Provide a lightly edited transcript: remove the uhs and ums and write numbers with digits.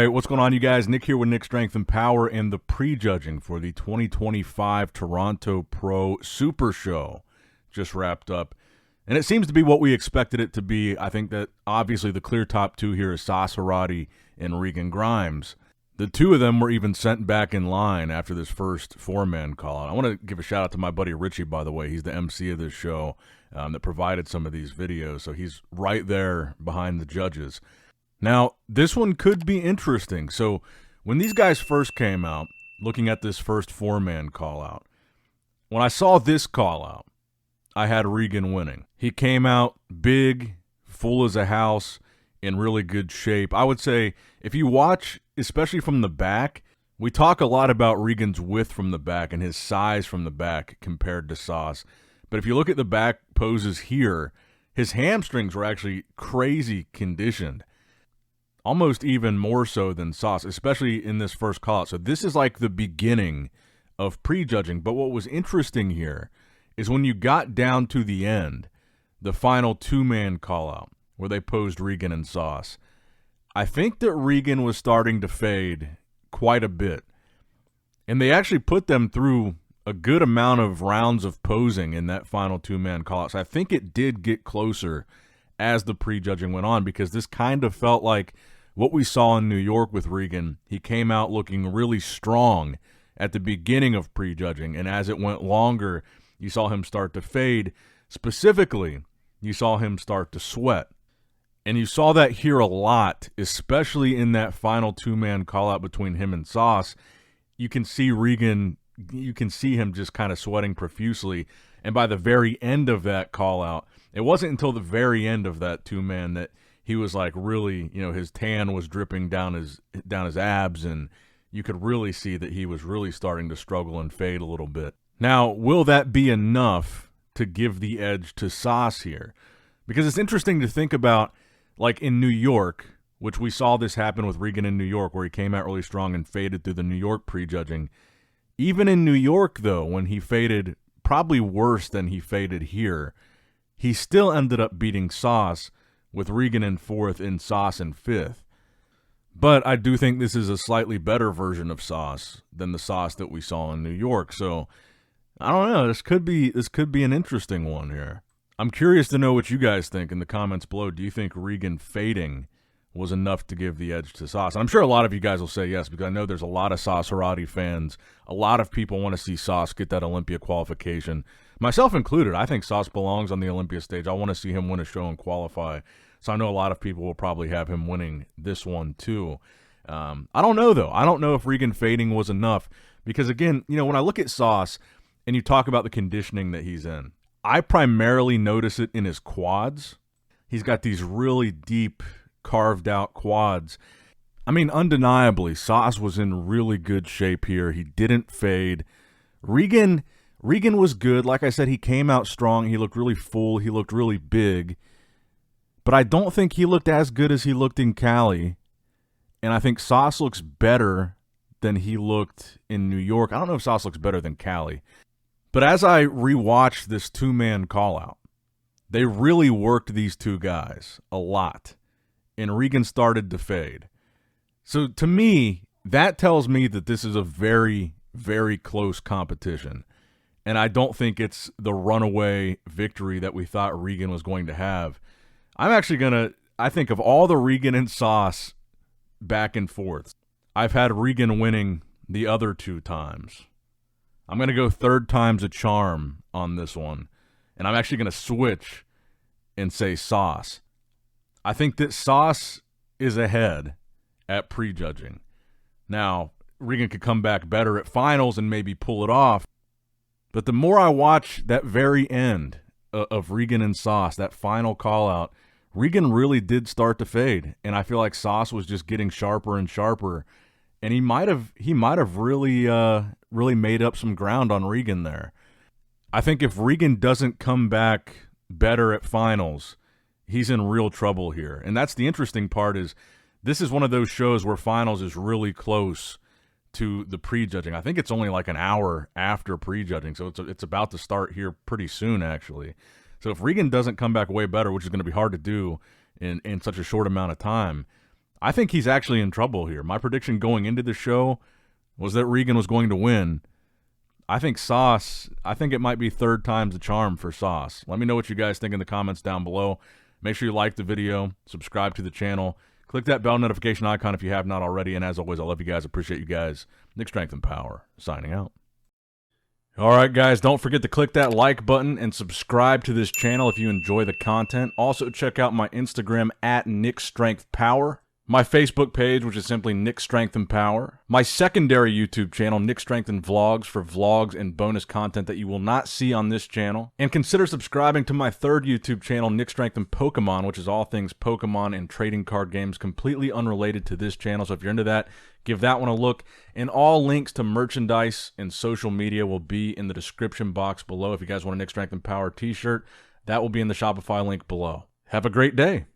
right, what's going on, you guys? Nick here with Nick Strength and Power and the prejudging for the 2025 Toronto Pro Super Show just wrapped up. And it seems to be what we expected it to be. I think that obviously the clear top two here is Saserati and Regan Grimes. The two of them were even sent back in line after this first four-man call-out. I want to give a shout-out to my buddy Richie, by the way. He's the MC of this show that provided some of these videos, so he's right there behind the judges. Now, this one could be interesting. So when these guys first came out, looking at this first four-man call-out, when I saw this call-out, I had Regan winning. He came out big, full as a house, in really good shape. I would say if you watch, especially from the back, we talk a lot about Regan's width from the back and his size from the back compared to Sauce. But if you look at the back poses here, his hamstrings were actually crazy conditioned. Almost even more so than Sauce, especially in this first call-out. So this is like the beginning of prejudging. But what was interesting here is when you got down to the end, the final two-man call-out, where they posed Regan and Sauce, I think that Regan was starting to fade quite a bit. And they actually put them through a good amount of rounds of posing in that final two-man call-out. So I think it did get closer as the prejudging went on, because this kind of felt like what we saw in New York with Regan. He came out looking really strong at the beginning of prejudging, and as it went longer, you saw him start to fade. Specifically, you saw him start to sweat. And you saw that here a lot, especially in that final two-man call-out between him and Sauce. You can see Regan, you can see him just kind of sweating profusely. And by the very end of that call-out, it wasn't until the very end of that two-man that he was like really, you know, his tan was dripping down his abs, and you could really see that he was really starting to struggle and fade a little bit. Now, will that be enough to give the edge to Sauce here? Because it's interesting to think about, like in New York, which we saw this happen with Regan in New York, where he came out really strong and faded through the New York prejudging. Even in New York, though, when he faded probably worse than he faded here, he still ended up beating Sauce, with Regan in fourth and Sauce in fifth. But I do think this is a slightly better version of Sauce than the Sauce that we saw in New York. So I don't know. This could be an interesting one here. I'm curious to know what you guys think in the comments below. Do you think Regan fading was enough to give the edge to Sauce? And I'm sure a lot of you guys will say yes, because I know there's a lot of Saserati fans. A lot of people want to see Sauce get that Olympia qualification, myself included. I think Sauce belongs on the Olympia stage. I want to see him win a show and qualify. So I know a lot of people will probably have him winning this one too. I don't know, though. I don't know if Regan fading was enough, because, again, you know, when I look at Sauce and you talk about the conditioning that he's in, I primarily notice it in his quads. He's got these really deep, carved out quads. I mean, undeniably, Sauce was in really good shape here. He didn't fade. Regan was good. Like I said, he came out strong. He looked really full. He looked really big. But I don't think he looked as good as he looked in Cali. And I think Sauce looks better than he looked in New York. I don't know if Sauce looks better than Cali. But as I rewatched this two-man call-out, they really worked these two guys a lot. And Regan started to fade. So to me, that tells me that this is a very, very close competition. And I don't think it's the runaway victory that we thought Regan was going to have. I'm actually going to, I think of all the Regan and Sauce back and forth, I've had Regan winning the other two times. I'm going to go third time's a charm on this one. And I'm actually going to switch and say Sauce. I think that Sauce is ahead at prejudging. Now, Regan could come back better at finals and maybe pull it off. But the more I watch that very end of Regan and Sauce, that final call-out, Regan really did start to fade. And I feel like Sauce was just getting sharper and sharper. And he might have really made up some ground on Regan there. I think if Regan doesn't come back better at finals, he's in real trouble here. And that's the interesting part, is this is one of those shows where finals is really close to the prejudging. I think it's only like an hour after prejudging, so it's about to start here pretty soon, actually. So if Regan doesn't come back way better, which is going to be hard to do in such a short amount of time, I think he's actually in trouble here. My prediction going into the show was that Regan was going to win. I think it might be third time's the charm for Sauce. Let me know what you guys think in the comments down below. Make sure you like the video, subscribe to the channel, click that bell notification icon if you have not already, and as always, I love you guys, appreciate you guys. Nick Strength and Power, signing out. All right, guys, don't forget to click that like button and subscribe to this channel if you enjoy the content. Also, check out my Instagram at Nick Strength Power. My Facebook page, which is simply Nick Strength and Power. My secondary YouTube channel, Nick Strength and Vlogs, for vlogs and bonus content that you will not see on this channel. And consider subscribing to my third YouTube channel, Nick Strength and Pokemon, which is all things Pokemon and trading card games, completely unrelated to this channel. So if you're into that, give that one a look. And all links to merchandise and social media will be in the description box below. If you guys want a Nick Strength and Power t-shirt, that will be in the Shopify link below. Have a great day.